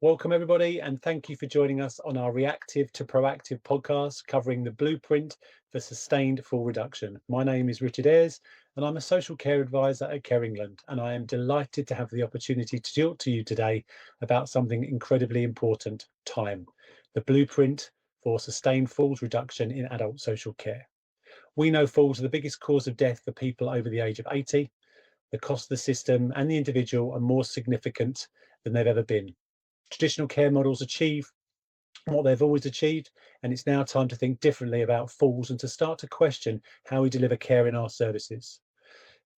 Welcome, everybody, and thank you for joining us on our Reactive to Proactive podcast covering the blueprint for sustained fall reduction. My name is Richard Ayres, and I'm a social care advisor at Care England, and I am delighted to have the opportunity to talk to you today about something incredibly important: time, the blueprint for sustained falls reduction in adult social care. We know falls are the biggest cause of death for people over the age of 80. The cost of the system and the individual are more significant than they've ever been. Traditional care models achieve what they've always achieved, and it's now time to think differently about falls and to start to question how we deliver care in our services.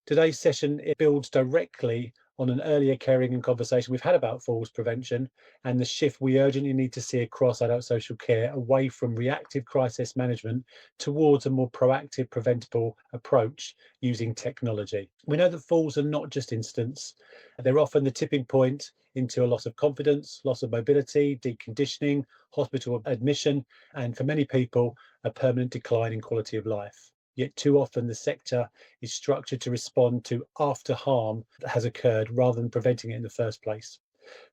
Today's session it builds directly on an earlier caring and conversation we've had about falls prevention and the shift we urgently need to see across adult social care away from reactive crisis management towards a more proactive, preventable approach using technology. We know that falls are not just incidents, they're often the tipping point into a loss of confidence, loss of mobility, deconditioning, hospital admission, and for many people, a permanent decline in quality of life. Yet too often the sector is structured to respond to after harm that has occurred rather than preventing it in the first place.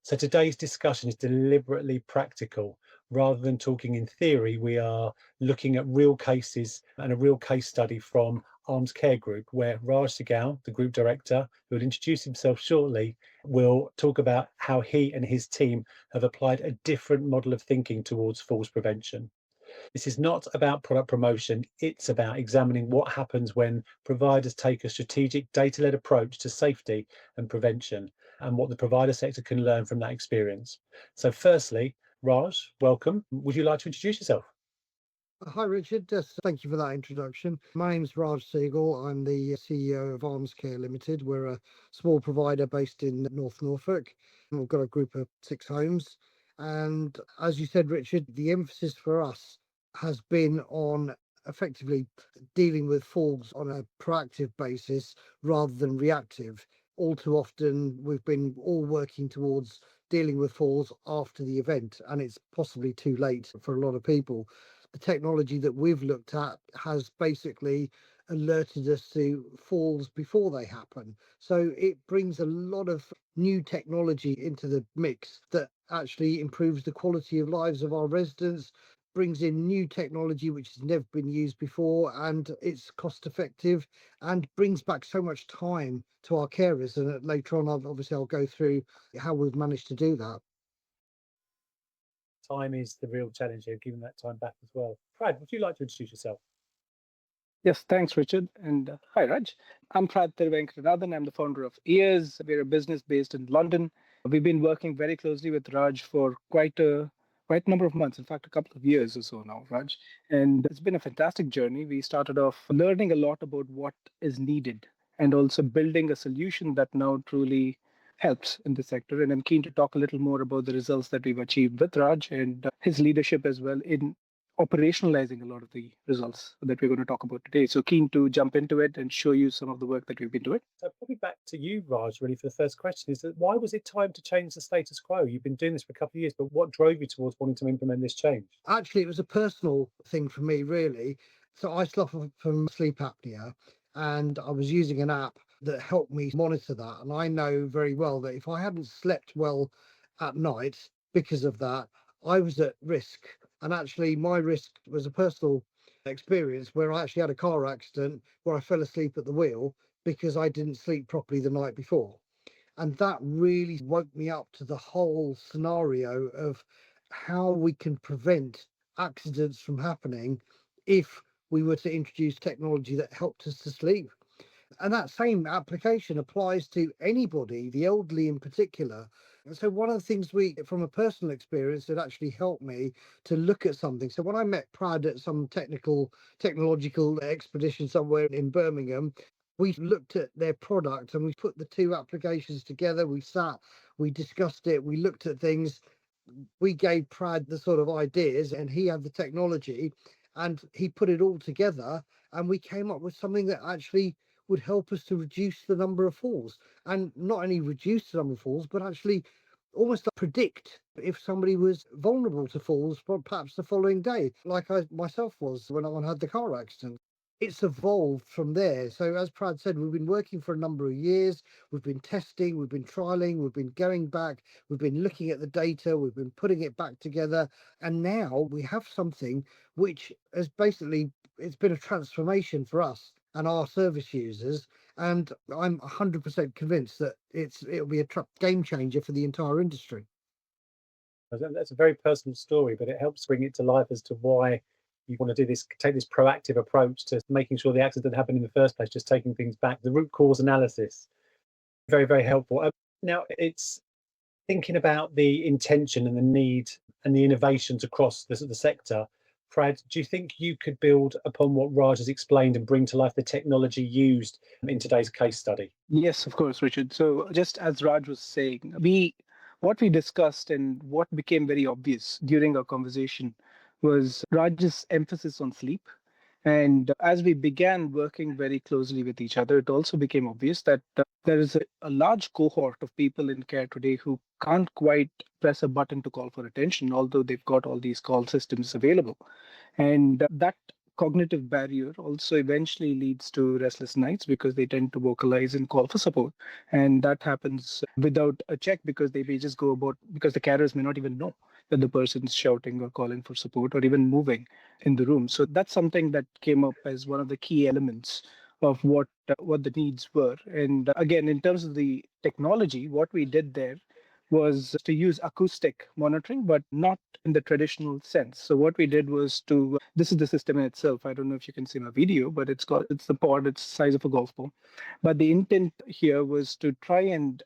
So today's discussion is deliberately practical. Rather than talking in theory, we are looking at real cases and a real case study from Arms Care Group, where Raj Sehgal, the group director, who will introduce himself shortly, will talk about how he and his team have applied a different model of thinking towards falls prevention. This is not about product promotion, it's about examining what happens when providers take a strategic data-led approach to safety and prevention and what the provider sector can learn from that experience. So firstly, Raj, welcome. Would you like to introduce yourself? Hi, Richard. Yes, thank you for that introduction. My name's Raj Sehgal. I'm the CEO of Arms Care Limited. We're a small provider based in North Norfolk. We've got a group of 6 homes. And as you said, Richard, the emphasis for us has been on effectively dealing with falls on a proactive basis rather than reactive. All too often, we've been all working towards dealing with falls after the event, and it's possibly too late for a lot of people. The technology that we've looked at has basically alerted us to falls before they happen. So it brings a lot of new technology into the mix that actually improves the quality of lives of our residents, brings in new technology which has never been used before, and it's cost effective and brings back so much time to our carers. And later on, I'll go through how we've managed to do that. Time is the real challenge here, giving that time back as well. Prad, would you like to introduce yourself? Yes, thanks, Richard. And hi, Raj. I'm Prad Thiruvenkatanathan. I'm the founder of Earzz. We're a business based in London. We've been working very closely with Raj for quite a number of months, in fact, a couple of years or so now, Raj. And it's been a fantastic journey. We started off learning a lot about what is needed and also building a solution that now truly helps in the sector. And I'm keen to talk a little more about the results that we've achieved with Raj and his leadership as well in operationalizing a lot of the results that we're going to talk about today. So keen to jump into it and show you some of the work that we've been doing. So probably back to you, Raj, really for the first question is that why was it time to change the status quo? You've been doing this for a couple of years, but what drove you towards wanting to implement this change? Actually, it was a personal thing for me, really. So I suffer from sleep apnea, and I was using an app that helped me monitor that. And I know very well that if I hadn't slept well at night because of that, I was at risk. And actually, my risk was a personal experience where I actually had a car accident where I fell asleep at the wheel because I didn't sleep properly the night before. And that really woke me up to the whole scenario of how we can prevent accidents from happening if we were to introduce technology that helped us to sleep. And that same application applies to anybody, the elderly in particular. And so one of the things from a personal experience, that actually helped me to look at something. So when I met Prad at some technological expedition somewhere in Birmingham, we looked at their product and we put the two applications together. We sat, we discussed it, we looked at things. We gave Prad the sort of ideas and he had the technology, and he put it all together, and we came up with something that actually would help us to reduce the number of falls, and not only reduce the number of falls, but actually almost predict if somebody was vulnerable to falls, perhaps the following day, like I myself was when I had the car accident. it's evolved from there. So as Prad said, we've been working for a number of years. We've been testing, we've been trialing, we've been going back, we've been looking at the data, we've been putting it back together. And now we have something which has basically, it's been a transformation for us and our service users. And I'm 100% convinced that it'll be a game changer for the entire industry. That's a very personal story, but it helps bring it to life as to why you want to do this, take this proactive approach to making sure the accident happened in the first place, just taking things back, the root cause analysis. Very, very helpful. Now, it's thinking about the intention and the need and the innovations across the sector. Prad, do you think you could build upon what Raj has explained and bring to life the technology used in today's case study? Yes, of course, Richard. So just as Raj was saying, what we discussed and what became very obvious during our conversation was Raj's emphasis on sleep. And as we began working very closely with each other, it also became obvious that there is a large cohort of people in care today who can't quite press a button to call for attention, although they've got all these call systems available. And that cognitive barrier also eventually leads to restless nights because they tend to vocalize and call for support. And that happens without a check because they may just go about, because the carers may not even know that the person's shouting or calling for support or even moving in the room. So that's something that came up as one of the key elements of what the needs were. And again, in terms of the technology, what we did there was to use acoustic monitoring, but not in the traditional sense. So what we did was this is the system in itself. I don't know if you can see my video, but it's the pod, it's the size of a golf ball. But the intent here was to try and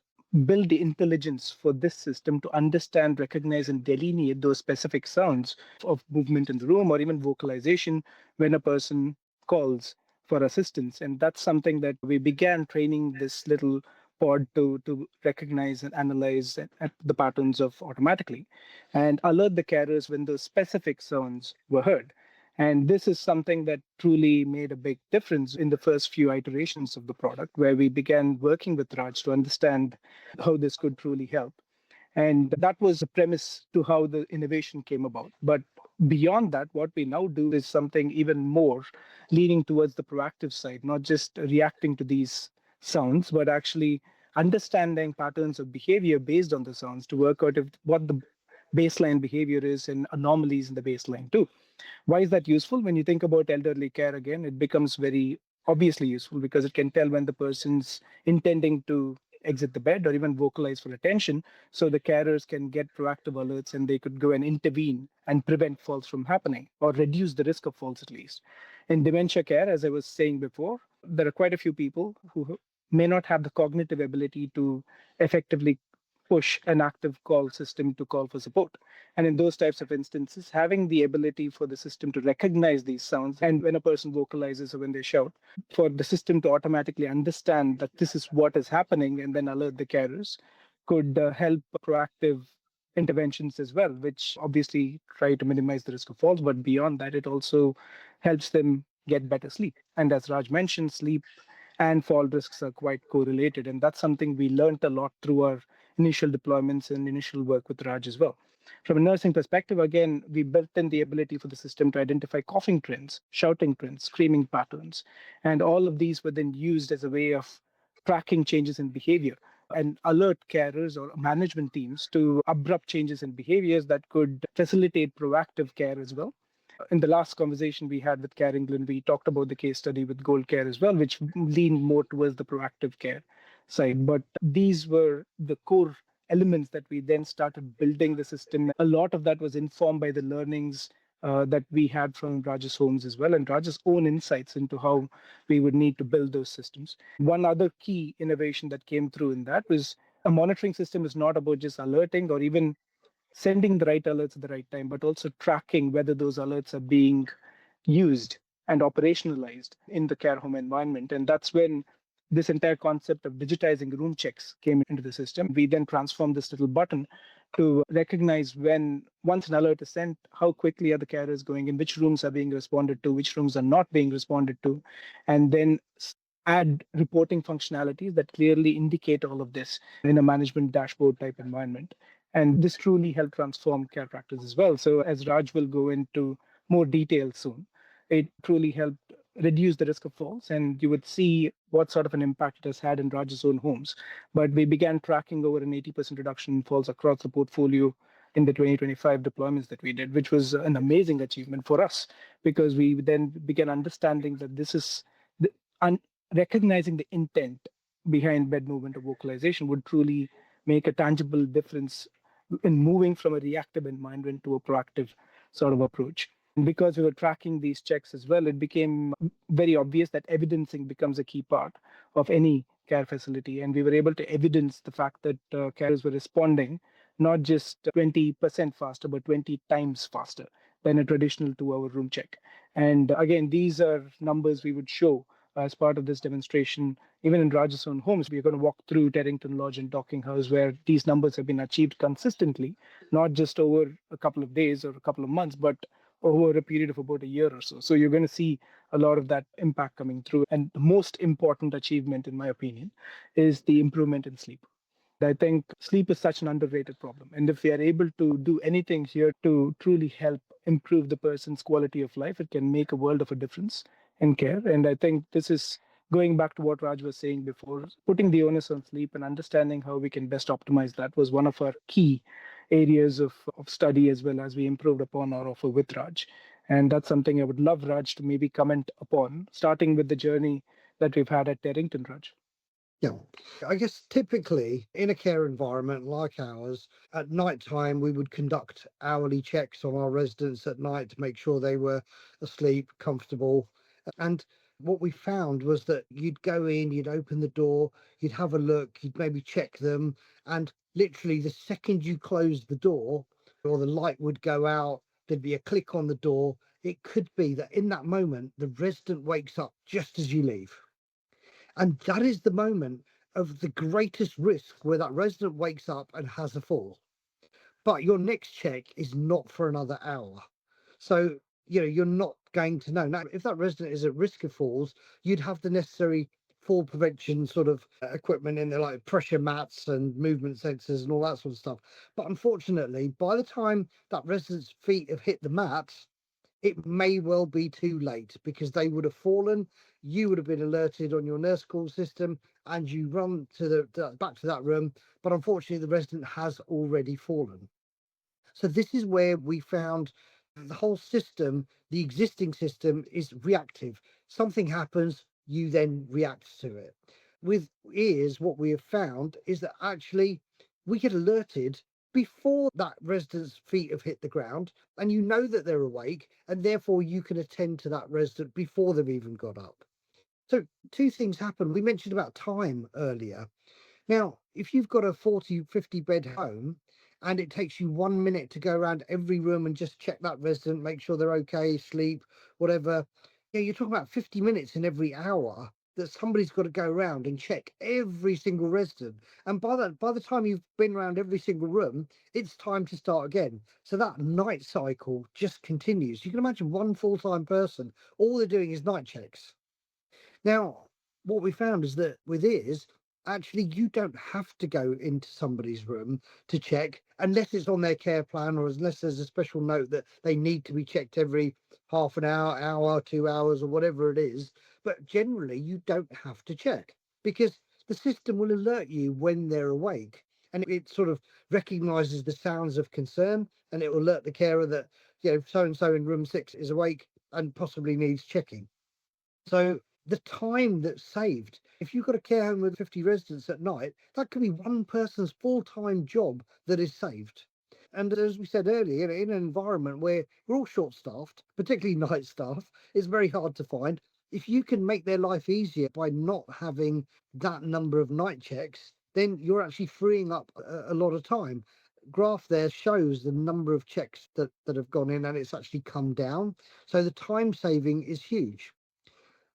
build the intelligence for this system to understand, recognize, and delineate those specific sounds of movement in the room or even vocalization when a person calls for assistance. And that's something that we began training this little pod to recognize and analyze the patterns of automatically and alert the carriers when those specific sounds were heard. And this is something that truly made a big difference in the first few iterations of the product, where we began working with Raj to understand how this could truly help. And that was the premise to how the innovation came about. But beyond that, what we now do is something even more leaning towards the proactive side, not just reacting to these sounds, but actually understanding patterns of behavior based on the sounds to work out what the baseline behavior is and anomalies in the baseline too. Why is that useful? When you think about elderly care again, it becomes very obviously useful because it can tell when the person's intending to exit the bed or even vocalize for attention. So the carers can get proactive alerts and they could go and intervene and prevent falls from happening or reduce the risk of falls at least. In dementia care, as I was saying before, there are quite a few people who may not have the cognitive ability to effectively push an active call system to call for support. And in those types of instances, having the ability for the system to recognize these sounds and when a person vocalizes or when they shout, for the system to automatically understand that this is what is happening and then alert the carers could help proactive interventions as well, which obviously try to minimize the risk of falls. But beyond that, it also helps them get better sleep. And as Raj mentioned, sleep and fall risks are quite correlated. And that's something we learned a lot through our initial deployments and initial work with Raj as well. From a nursing perspective, again, we built in the ability for the system to identify coughing trends, shouting trends, screaming patterns. And all of these were then used as a way of tracking changes in behavior and alert carers or management teams to abrupt changes in behaviors that could facilitate proactive care as well. In the last conversation we had with Care England, we talked about the case study with Gold Care as well, which leaned more towards the proactive care side. But these were the core elements that we then started building the system. A lot of that was informed by the learnings that we had from Raj's homes as well, and Raj's own insights into how we would need to build those systems. One other key innovation that came through in that was a monitoring system is not about just alerting or even sending the right alerts at the right time, but also tracking whether those alerts are being used and operationalized in the care home environment. And that's when this entire concept of digitizing room checks came into the system. We then transformed this little button to recognize when once an alert is sent, how quickly are the carers going in, which rooms are being responded to, which rooms are not being responded to, and then add reporting functionalities that clearly indicate all of this in a management dashboard type environment. And this truly helped transform care practice as well. So as Raj will go into more detail soon, it truly helped reduce the risk of falls, and you would see what sort of an impact it has had in Raj's own homes. But we began tracking over an 80% reduction in falls across the portfolio in the 2025 deployments that we did, which was an amazing achievement for us because we then began understanding that this is the, recognizing the intent behind bed movement or vocalization would truly make a tangible difference in moving from a reactive environment to a proactive sort of approach. And because we were tracking these checks as well, it became very obvious that evidencing becomes a key part of any care facility. And we were able to evidence the fact that carers were responding not just 20% faster, but 20 times faster than a traditional 2-hour room check. And again, these are numbers we would show as part of this demonstration. Even in Raj's own homes, we're going to walk through Terrington Lodge and Docking House, where these numbers have been achieved consistently, not just over a couple of days or a couple of months, but over a period of about a year or so. So you're going to see a lot of that impact coming through. And the most important achievement, in my opinion, is the improvement in sleep. I think sleep is such an underrated problem. And if we are able to do anything here to truly help improve the person's quality of life, it can make a world of a difference in care. And I think this is going back to what Raj was saying before, putting the onus on sleep and understanding how we can best optimize that was one of our key areas of study as well as we improved upon our offer with Raj. And that's something I would love Raj to maybe comment upon, starting with the journey that we've had at Terrington, Raj. Yeah, I guess typically in a care environment like ours, at night time, we would conduct hourly checks on our residents at night to make sure they were asleep, comfortable. And what we found was that you'd go in, you'd open the door, you'd have a look, you'd maybe check them. And literally, the second you closed the door or the light would go out, there'd be a click on the door. It could be that in that moment, the resident wakes up just as you leave. And that is the moment of the greatest risk where that resident wakes up and has a fall. But your next check is not for another hour. So, you're not going to know. Now, if that resident is at risk of falls, you'd have the necessary fall prevention sort of equipment in there, like pressure mats and movement sensors and all that sort of stuff. But unfortunately, by the time that resident's feet have hit the mats, it may well be too late because they would have fallen. You would have been alerted on your nurse call system, and you run to the back to that room. But unfortunately, the resident has already fallen. So this is where we found the whole system, the existing system, is reactive. Something happens, you then react to it. With Earzz, what we have found is that actually we get alerted before that resident's feet have hit the ground, and you know that they're awake, and therefore you can attend to that resident before they've even got up. So two things happen. We mentioned about time earlier. Now, if you've got a 40, 50 bed home and it takes you 1 minute to go around every room and just check that resident, make sure they're okay, sleep, whatever, you're talking about 50 minutes in every hour that somebody's got to go around and check every single resident. And by the time you've been around every single room, it's time to start again. So that night cycle just continues. You can imagine one full-time person, all they're doing is night checks. Now, what we found is that with Earzz, actually, you don't have to go into somebody's room to check unless it's on their care plan or unless there's a special note that they need to be checked every half an hour, 2 hours, or whatever it is. But generally, you don't have to check because the system will alert you when they're awake. And it sort of recognizes the sounds of concern, and it will alert the carer that, so and so in room 6 is awake and possibly needs checking. So the time that's saved, if you've got a care home with 50 residents at night, that could be one person's full-time job that is saved. And as we said earlier, in an environment where we're all short-staffed, particularly night staff, it's very hard to find. If you can make their life easier by not having that number of night checks, then you're actually freeing up a lot of time. Graph there shows the number of checks that have gone in, and it's actually come down. So the time saving is huge.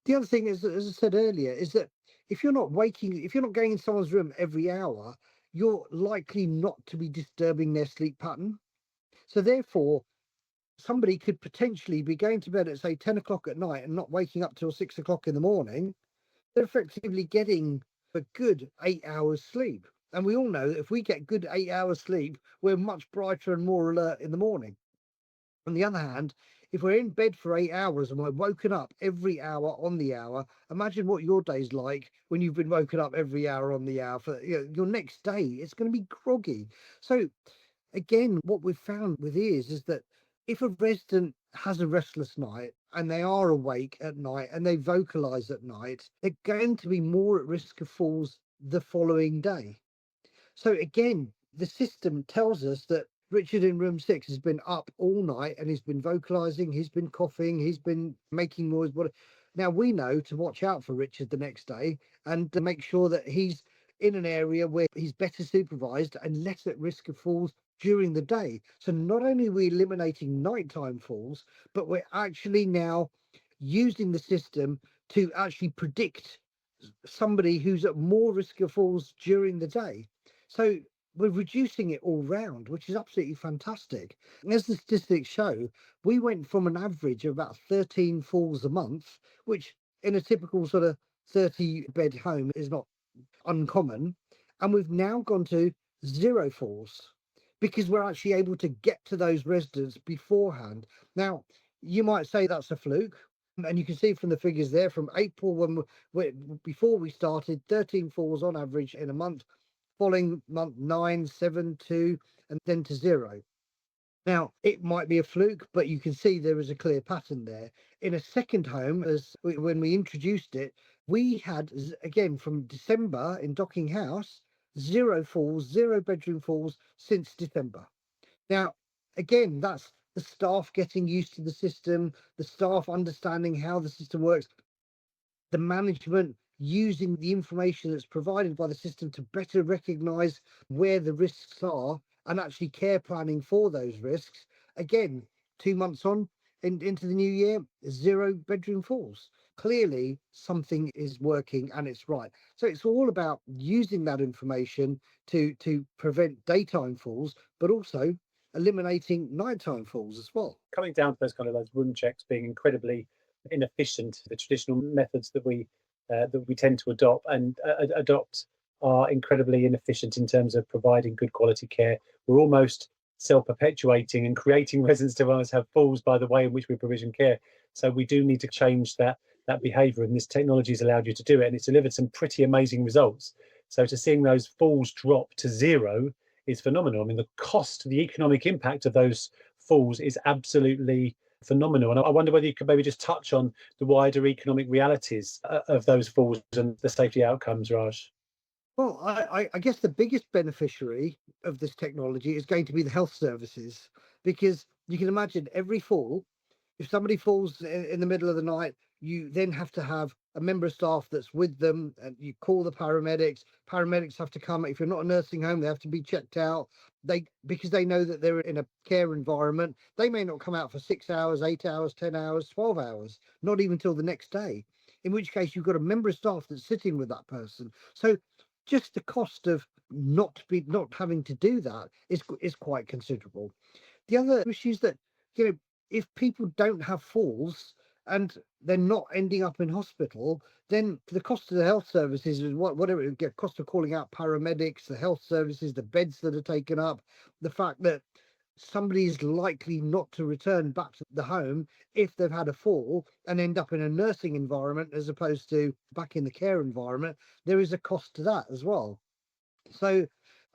The other thing is, as I said earlier, is that if you're not going in someone's room every hour, you're likely not to be disturbing their sleep pattern. So therefore, somebody could potentially be going to bed at, say, 10 o'clock at night and not waking up till 6 o'clock in the morning. They're effectively getting a good 8 hours sleep. And we all know that if we get good 8 hours sleep, we're much brighter and more alert in the morning. On the other hand, if we're in bed for 8 hours and we're woken up every hour on the hour, imagine what your day's like when you've been woken up every hour on the hour for your next day. It's going to be groggy. So again, what we've found with Earzz is that if a resident has a restless night and they are awake at night and they vocalize at night, they're going to be more at risk of falls the following day. So again, the system tells us that Richard in room 6 has been up all night and he's been vocalizing, he's been coughing, he's been making noise. Now we know to watch out for Richard the next day and to make sure that he's in an area where he's better supervised and less at risk of falls during the day. So not only are we eliminating nighttime falls, but we're actually now using the system to actually predict somebody who's at more risk of falls during the day. So we're reducing it all round, which is absolutely fantastic. And as the statistics show, we went from an average of about 13 falls a month, which in a typical sort of 30-bed home is not uncommon. And we've now gone to 0 falls because we're actually able to get to those residents beforehand. Now, you might say that's a fluke. And you can see from the figures there from April, before we started, 13 falls on average in a month, following month 9, 7, 2, and then to 0. Now, it might be a fluke, but you can see there is a clear pattern there. In a second home, when we introduced it, we had, again, from December in Docking House, 0 falls, 0 bedroom falls since December. Now, again, that's the staff getting used to the system, the staff understanding how the system works, the management using the information that's provided by the system to better recognize where the risks are and actually care planning for those risks. Again, 2 months on into the new year, 0 bedroom falls. Clearly, something is working and it's right. So it's all about using that information to prevent daytime falls, but also eliminating nighttime falls as well. Coming down to those room checks being incredibly inefficient, the traditional methods that we tend to adopt are incredibly inefficient in terms of providing good quality care. We're almost self-perpetuating and creating residents to almost have falls by the way in which we provision care. So we do need to change that behaviour, and this technology has allowed you to do it, and it's delivered some pretty amazing results. So to seeing those falls drop to 0 is phenomenal. I mean, the cost, the economic impact of those falls is absolutely phenomenal. And I wonder whether you could maybe just touch on the wider economic realities of those falls and the safety outcomes, Raj. Well, I guess the biggest beneficiary of this technology is going to be the health services, because you can imagine every fall, if somebody falls in the middle of the night, you then have to have a member of staff that's with them, and you call the paramedics. Paramedics have to come. If you're not a nursing home, they have to be checked out. Because they know that they're in a care environment, they may not come out for 6 hours, 8 hours, 10 hours, 12 hours, not even till the next day. In which case, you've got a member of staff that's sitting with that person. So just the cost of not having to do that is quite considerable. The other issue is that, if people don't have falls and they're not ending up in hospital, then the cost of the health services is whatever it get cost of calling out paramedics, the health services, the beds that are taken up, the fact that somebody is likely not to return back to the home if they've had a fall and end up in a nursing environment as opposed to back in the care environment. There is a cost to that as well. So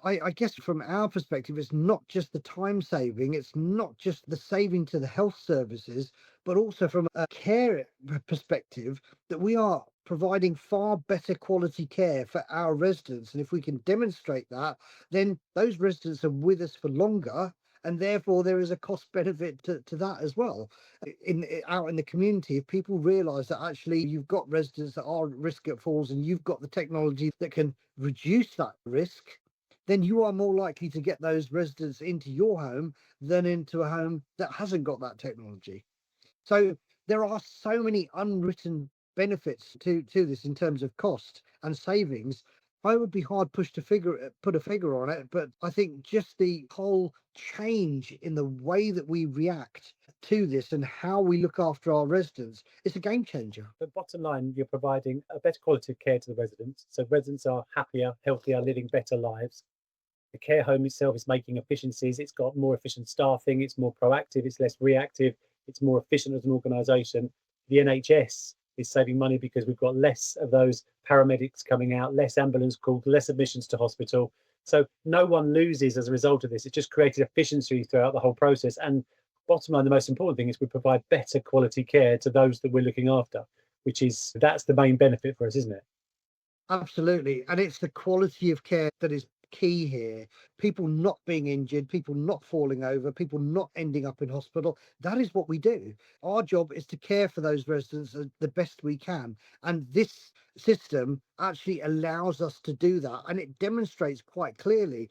I guess from our perspective, it's not just the time saving, it's not just the saving to the health services, but also from a care perspective, that we are providing far better quality care for our residents. And if we can demonstrate that, then those residents are with us for longer. And therefore, there is a cost benefit to that as well. Out in the community, if people realise that actually you've got residents that are at risk at falls and you've got the technology that can reduce that risk, then you are more likely to get those residents into your home than into a home that hasn't got that technology. So there are so many unwritten benefits to this in terms of cost and savings. I would be hard pushed to put a figure on it, but I think just the whole change in the way that we react to this and how we look after our residents is a game changer. But bottom line, you're providing a better quality of care to the residents. So residents are happier, healthier, living better lives. The care home itself is making efficiencies. It's got more efficient staffing. It's more proactive. It's less reactive. It's more efficient as an organisation. The NHS is saving money because we've got less of those paramedics coming out, less ambulance calls, less admissions to hospital. So no one loses as a result of this. It just created efficiency throughout the whole process. And bottom line, the most important thing is we provide better quality care to those that we're looking after, that's the main benefit for us, isn't it? Absolutely. And it's the quality of care that is key here. People not being injured, people not falling over, people not ending up in hospital. That is what we do. Our job is to care for those residents the best we can. And this system actually allows us to do that. And it demonstrates quite clearly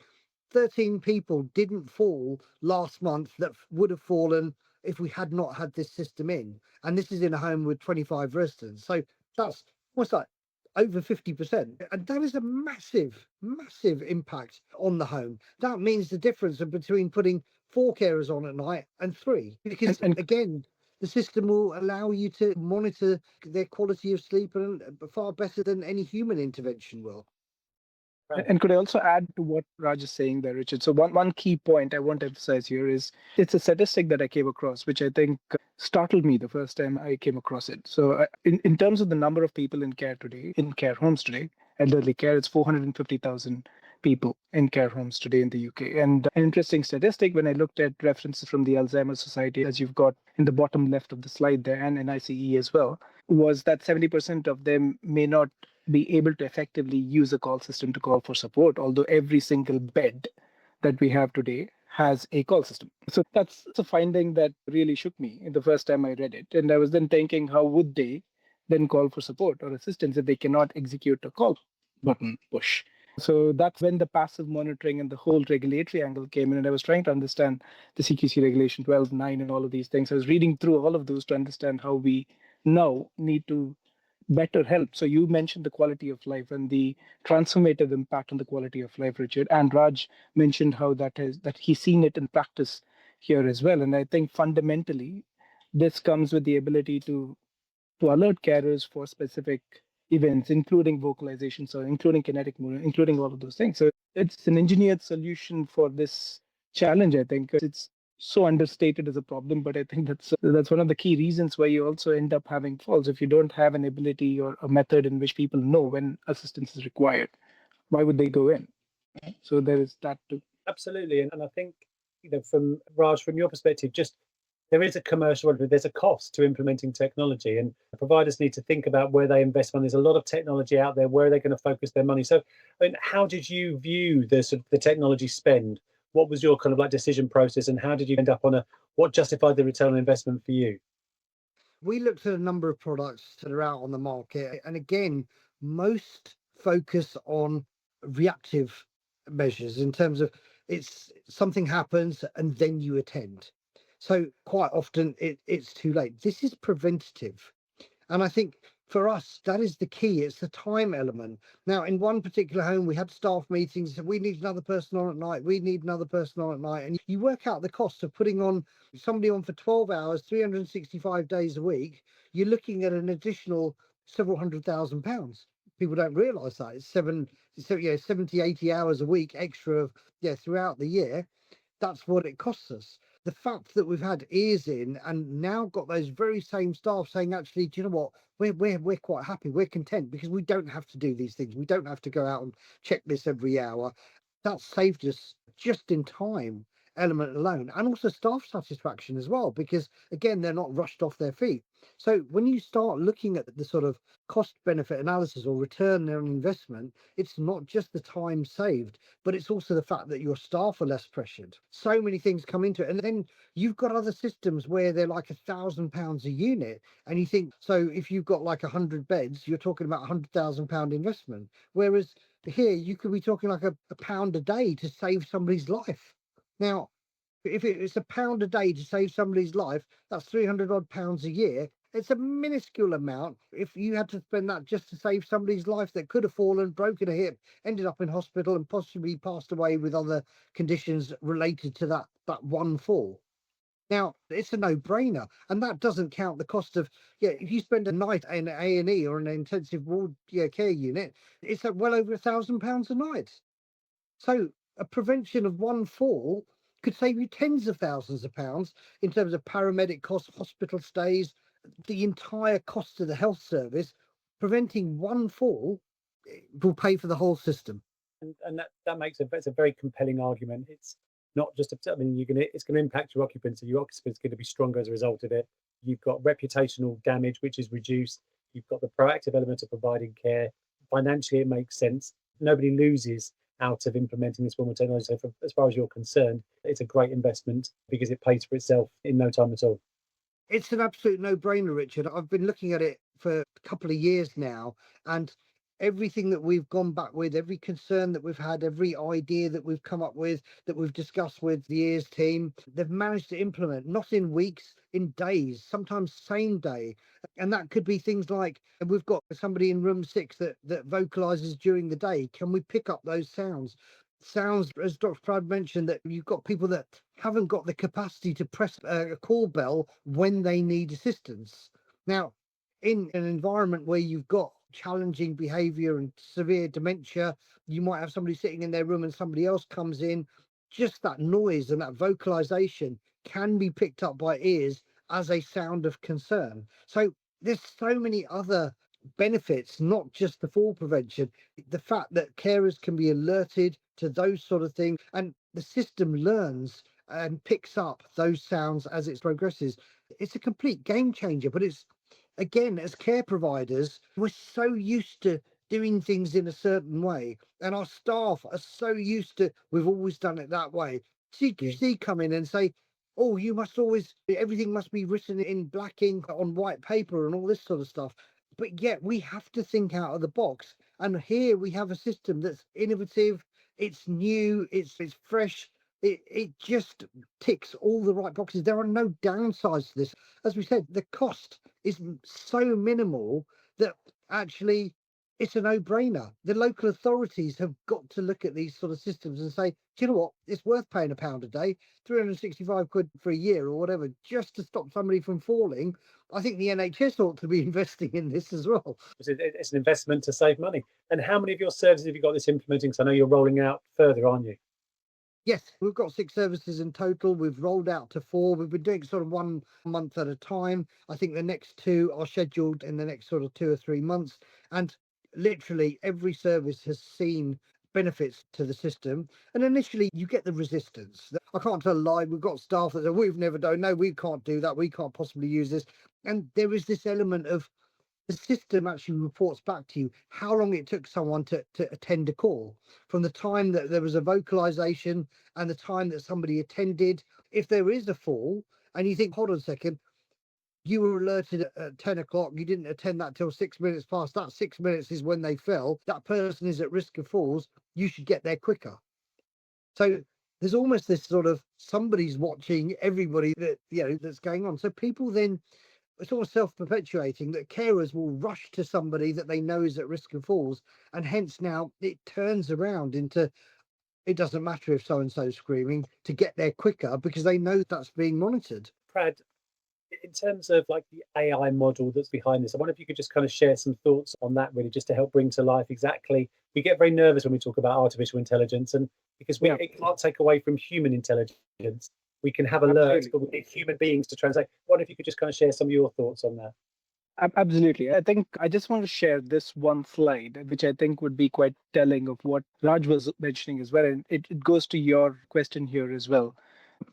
13 people didn't fall last month that would have fallen if we had not had this system in. And this is in a home with 25 residents. So that's what's that? Over 50%. And that is a massive, massive impact on the home. That means the difference between putting 4 carers on at night and 3. Because again, the system will allow you to monitor their quality of sleep and far better than any human intervention will. And could I also add to what Raj is saying there, Richard? So one key point I want to emphasize here is it's a statistic that I came across, which I think startled me the first time I came across it. So in terms of the number of people in care today, in care homes today, elderly care, it's 450,000 people in care homes today in the UK. And an interesting statistic, when I looked at references from the Alzheimer's Society, as you've got in the bottom left of the slide there, and NICE as well, was that 70% of them may not be able to effectively use a call system to call for support, although every single bed that we have today has a call system. So that's a finding that really shook me the first time I read it. And I was then thinking, how would they then call for support or assistance if they cannot execute a call button push? So that's when the passive monitoring and the whole regulatory angle came in. And I was trying to understand the CQC regulation 12.9 and all of these things. I was reading through all of those to understand how we now need to better help. So you mentioned the quality of life and the transformative impact on the quality of life, Richard. And Raj mentioned how that he's seen it in practice here as well. And I think fundamentally, this comes with the ability to alert carers for specific events, including vocalization, so including kinetic movement, including all of those things. So it's an engineered solution for this challenge, I think. It's so understated as a problem, but I think that's one of the key reasons why you also end up having falls. If you don't have an ability or a method in which people know when assistance is required, why would they go in? So there is that too. Absolutely. And I think, from Raj, from your perspective, just there is a commercial, there's a cost to implementing technology, and providers need to think about where they invest money. There's a lot of technology out there. Where are they going to focus their money? So, I mean, how did you view the technology spend? What was your kind of like decision process, and how did you end up on what justified the return on investment for you? We looked at a number of products that are out on the market, and again, most focus on reactive measures in terms of it's something happens and then you attend. So quite often it's too late. This is preventative. And I think for us, that is the key. It's the time element. Now, in one particular home, we had staff meetings. So we need another person on at night. We need another person on at night. And you work out the cost of putting on somebody on for 12 hours, 365 days a week. You're looking at an additional several £100,000. People don't realise that. It's 70, 80 hours a week extra throughout the year. That's what it costs us. The fact that we've had Earzz in and now got those very same staff saying, actually, do you know what? We're quite happy. We're content because we don't have to do these things. We don't have to go out and check this every hour. That saved us just in time element alone, and also staff satisfaction as well, because again, they're not rushed off their feet. So when you start looking at the sort of cost benefit analysis or return on investment, it's not just the time saved, but it's also the fact that your staff are less pressured. So many things come into it. And then you've got other systems where they're like £1,000 a unit. And you think, so if you've got like 100 beds, you're talking about £100,000 investment. Whereas here you could be talking like a pound a day to save somebody's life. Now, if it's £1 a day to save somebody's life, that's 300 odd pounds a year. It's a minuscule amount. If you had to spend that just to save somebody's life that could have fallen, broken a hip, ended up in hospital and possibly passed away with other conditions related to that one fall. Now, it's a no-brainer, and that doesn't count the cost of, if you spend a night in A&E or an intensive ward care unit, it's well over £1,000 a night. So a prevention of one fall could save you tens of thousands of pounds in terms of paramedic costs, hospital stays, the entire cost of the health service. Preventing one fall will pay for the whole system. And that makes it's a very compelling argument. It's not just I mean, it's going to impact your occupancy. Your occupancy is going to be stronger as a result of it. You've got reputational damage, which is reduced. You've got the proactive element of providing care. Financially, it makes sense. Nobody loses out of implementing this form of technology. So, as far as you're concerned, it's a great investment because it pays for itself in no time at all. It's an absolute no-brainer, Richard. I've been looking at it for a couple of years now, and everything that we've gone back with, every concern that we've had, every idea that we've come up with, that we've discussed with the Earzz team, they've managed to implement, not in weeks, in days, sometimes same day. And that could be things like, we've got somebody in room 6 that vocalizes during the day. Can we pick up those sounds? Sounds, as Dr. Prad mentioned, that you've got people that haven't got the capacity to press a call bell when they need assistance. Now, in an environment where you've got challenging behavior and severe dementia, you might have somebody sitting in their room and somebody else comes in. Just that noise and that vocalization can be picked up by Earzz as a sound of concern. So there's so many other benefits, not just the fall prevention. The fact that carers can be alerted to those sort of things, and the system learns and picks up those sounds as it progresses. It's a complete game changer. But it's, again, as care providers, we're so used to doing things in a certain way, and our staff are so used to, we've always done it that way. CQC come in and say, oh, you must always, everything must be written in black ink on white paper and all this sort of stuff. But yet we have to think out of the box. And here we have a system that's innovative, it's new, it's fresh. It just ticks all the right boxes. There are no downsides to this. As we said, the cost is so minimal that actually it's a no-brainer. The local authorities have got to look at these sort of systems and say, do you know what? It's worth paying £1 a day, 365 quid for a year or whatever, just to stop somebody from falling. I think the NHS ought to be investing in this as well. It's an investment to save money. And how many of your services have you got this implementing? Because I know you're rolling out further, aren't you? Yes, we've got 6 services in total. We've rolled out to 4. We've been doing sort of 1 month at a time. I think the next 2 are scheduled in the next sort of 2 or 3 months. And literally every service has seen benefits to the system. And initially you get the resistance. I can't tell a lie. We've got staff that say, we've never done, no, we can't do that. We can't possibly use this. And there is this element of, the system actually reports back to you how long it took someone to attend a call, from the time that there was a vocalization and the time that somebody attended. If there is a fall and you think, hold on a second, you were alerted at 10 o'clock, you didn't attend that till 6 minutes past, that 6 minutes is when they fell, that person is at risk of falls, you should get there quicker. So there's almost this sort of, somebody's watching everybody that, that's going on. So people then, it's almost self-perpetuating that carers will rush to somebody that they know is at risk of falls, and hence now it turns around into, it doesn't matter if so-and-so's screaming, to get there quicker because they know that's being monitored. Prad, in terms of like the AI model that's behind this, I wonder if you could just kind of share some thoughts on that, really, just to help bring to life exactly. We get very nervous when we talk about artificial intelligence, and because it can't take away from human intelligence. We can have alerts, but we need human beings to translate. I wonder if you could just kind of share some of your thoughts on that. Absolutely. I think I just want to share this one slide, which I think would be quite telling of what Raj was mentioning as well. And it goes to your question here as well,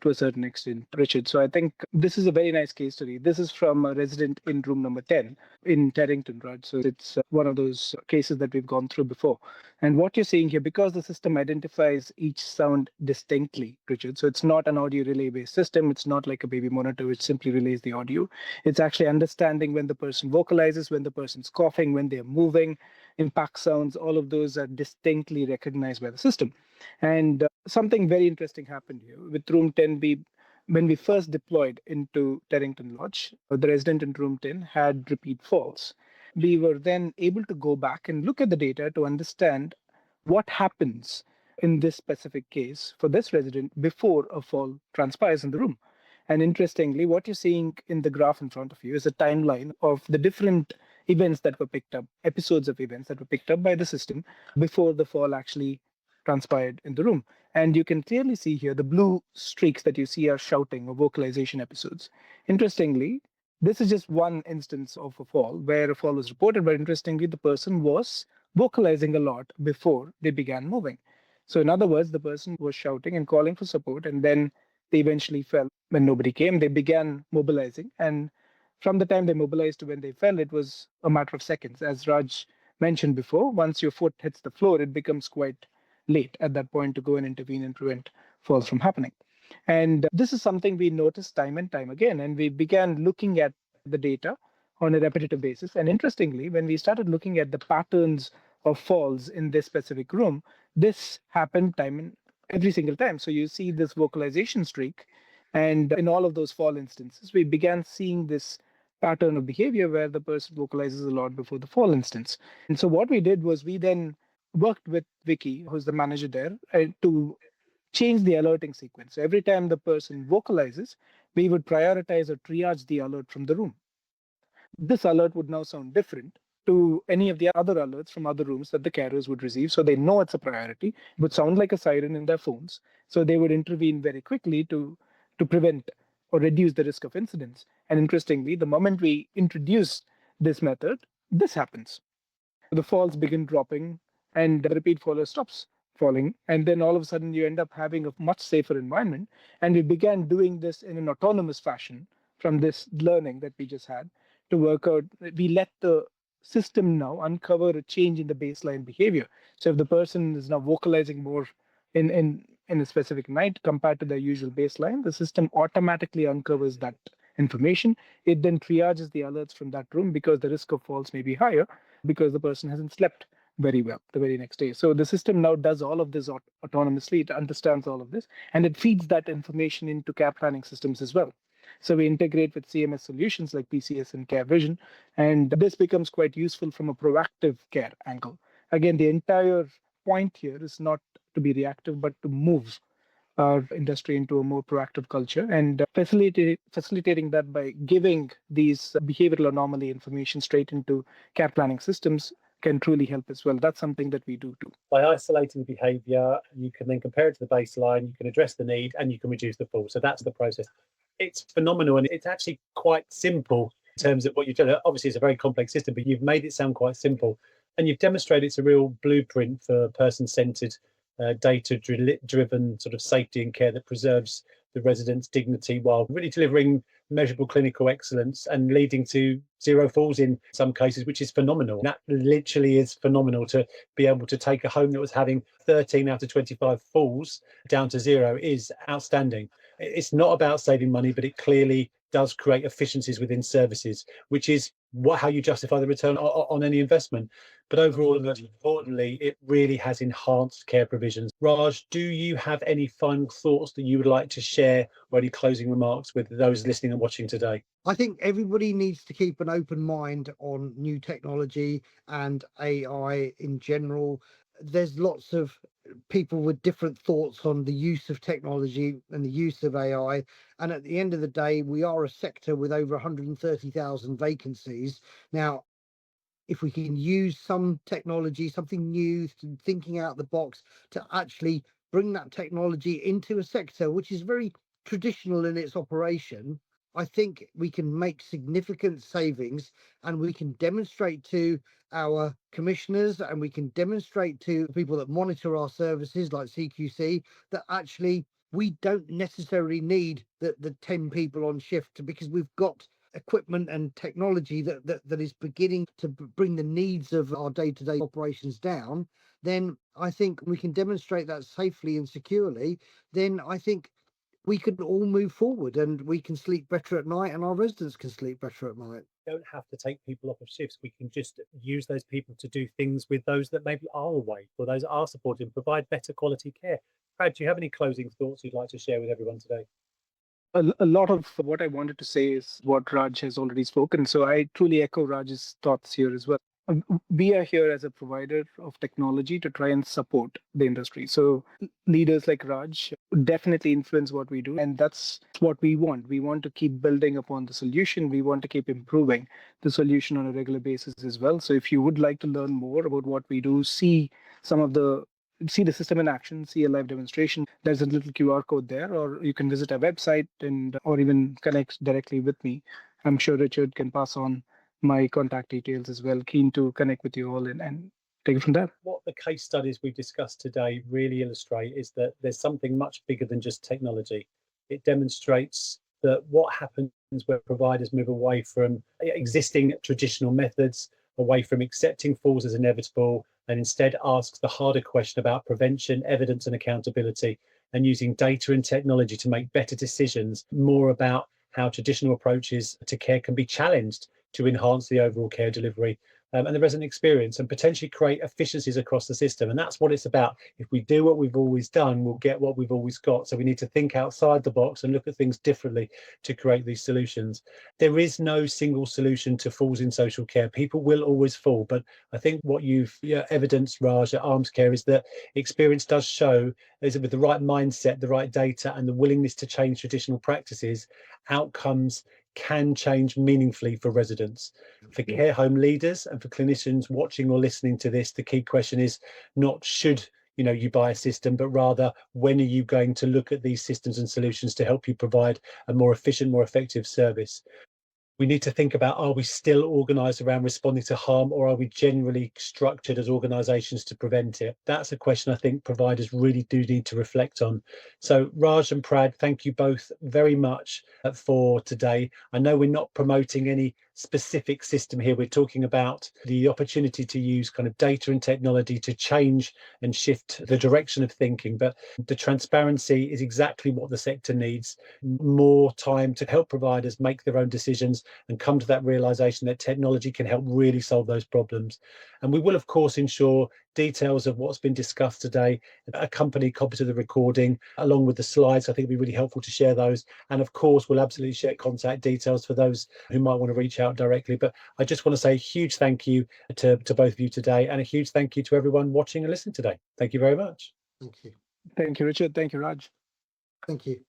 to a certain extent, Richard. So I think this is a very nice case study. This is from a resident in room number 10 in Terrington, Raj. So it's one of those cases that we've gone through before. And what you're seeing here, because the system identifies each sound distinctly, Richard, so it's not an audio relay based system. It's not like a baby monitor, which simply relays the audio. It's actually understanding when the person vocalizes, when the person's coughing, when they're moving, impact sounds, all of those are distinctly recognized by the system. And something very interesting happened here with room 10B. When we first deployed into Terrington Lodge, the resident in room 10 had repeat falls. We were then able to go back and look at the data to understand what happens in this specific case for this resident before a fall transpires in the room. And interestingly, what you're seeing in the graph in front of you is a timeline of the different events that were picked up, episodes of events that were picked up by the system before the fall actually transpired in the room. And you can clearly see here the blue streaks that you see are shouting or vocalization episodes. Interestingly, this is just one instance of a fall where a fall was reported, but interestingly, the person was vocalizing a lot before they began moving. So, in other words, the person was shouting and calling for support, and then they eventually fell. When nobody came, they began mobilizing. And from the time they mobilized to when they fell, it was a matter of seconds. As Raj mentioned before, once your foot hits the floor, it becomes quite late at that point to go and intervene and prevent falls from happening. And this is something we noticed time and time again. And we began looking at the data on a repetitive basis. And interestingly, when we started looking at the patterns of falls in this specific room, this happened time and every single time. So you see this vocalization streak. And in all of those fall instances, we began seeing this pattern of behavior where the person vocalizes a lot before the fall instance. And so what we did was we then worked with Vicky, who's the manager there, to change the alerting sequence. So every time the person vocalizes, we would prioritize or triage the alert from the room. This alert would now sound different to any of the other alerts from other rooms that the carriers would receive. So they know it's a priority. It would sound like a siren in their phones. So they would intervene very quickly to prevent or reduce the risk of incidents. And interestingly, the moment we introduce this method, this happens. The falls begin dropping and the repeat faller stops falling. And then all of a sudden, you end up having a much safer environment. And we began doing this in an autonomous fashion from this learning that we just had to work out. We let the system now uncover a change in the baseline behavior. So if the person is now vocalizing more in a specific night compared to their usual baseline, the system automatically uncovers that information. It then triages the alerts from that room because the risk of falls may be higher because the person hasn't slept very well the very next day. So the system now does all of this autonomously. It understands all of this and it feeds that information into care planning systems as well. So we integrate with CMS solutions like PCS and Care Vision, and this becomes quite useful from a proactive care angle. Again, the entire point here is not to be reactive, but to move our industry into a more proactive culture and facilitating that by giving these behavioral anomaly information straight into care planning systems can truly help as well. That's something that we do too. By isolating the behaviour, you can then compare it to the baseline, you can address the need, and you can reduce the fall. So that's the process. It's phenomenal, and it's actually quite simple in terms of what you've done. Obviously, it's a very complex system, but you've made it sound quite simple. And you've demonstrated it's a real blueprint for person-centred, data-driven sort of safety and care that preserves the residents' dignity while really delivering measurable clinical excellence and leading to zero falls in some cases, which is phenomenal. That literally is phenomenal to be able to take a home that was having 13 out of 25 falls down to zero is outstanding. It's not about saving money, but it clearly does create efficiencies within services, which is how you justify the return on any investment. But overall, and most importantly, it really has enhanced care provisions. Raj, do you have any final thoughts that you would like to share or any closing remarks with those listening and watching today? I think everybody needs to keep an open mind on new technology and AI in general. There's lots of people with different thoughts on the use of technology and the use of AI. And at the end of the day, we are a sector with over 130,000 vacancies. Now, if we can use some technology, something new, thinking out the box to actually bring that technology into a sector which is very traditional in its operation, I think we can make significant savings and we can demonstrate to our commissioners and we can demonstrate to people that monitor our services like CQC that actually we don't necessarily need the 10 people on shift because we've got equipment and technology that is beginning to bring the needs of our day-to-day operations down. Then I think we can demonstrate that safely and securely. Then I think we can all move forward and we can sleep better at night and our residents can sleep better at night. We don't have to take people off of shifts. We can just use those people to do things with those that maybe are awake or those that are supported and provide better quality care. Brad, do you have any closing thoughts you'd like to share with everyone today? A lot of what I wanted to say is what Raj has already spoken. So I truly echo Raj's thoughts here as well. We are here as a provider of technology to try and support the industry. So leaders like Raj definitely influence what we do. And that's what we want. We want to keep building upon the solution. We want to keep improving the solution on a regular basis as well. So if you would like to learn more about what we do, see some of the see the system in action, see a live demonstration, there's a little QR code there, or you can visit our website and or even connect directly with me. I'm sure Richard can pass on my contact details as well. Keen to connect with you all and take it from there. What the case studies we've discussed today really illustrate is that there's something much bigger than just technology. It demonstrates that what happens when providers move away from existing traditional methods, away from accepting falls as inevitable, and instead asks the harder question about prevention, evidence, and accountability, and using data and technology to make better decisions, more about how traditional approaches to care can be challenged to enhance the overall care delivery and the resident experience, and potentially create efficiencies across the system. And that's what it's about. If we do what we've always done, we'll get what we've always got. So we need to think outside the box and look at things differently to create these solutions. There is no single solution to falls in social care. People will always fall, but I think what you've evidenced, Raj, at Arms Care is that experience does show is that with the right mindset, the right data, and the willingness to change traditional practices, outcomes can change meaningfully for residents. For care home leaders and for clinicians watching or listening to this, the key question is not should you buy a system, but rather when are you going to look at these systems and solutions to help you provide a more efficient, more effective service. We need to think about, are we still organised around responding to harm, or are we generally structured as organisations to prevent it? That's a question I think providers really do need to reflect on. So Raj and Prad, thank you both very much for today. I know we're not promoting any specific system here. We're talking about the opportunity to use kind of data and technology to change and shift the direction of thinking. But the transparency is exactly what the sector needs. More time to help providers make their own decisions and come to that realization that technology can help really solve those problems. And we will, of course, ensure details of what's been discussed today accompany copies of the recording along with the slides. I think it'd be really helpful to share those. And of course, we'll absolutely share contact details for those who might want to reach out directly. But I just want to say a huge thank you to both of you today, and a huge thank you to everyone watching and listening today. Thank you very much. Thank you. Thank you, Richard. Thank you, Raj. Thank you.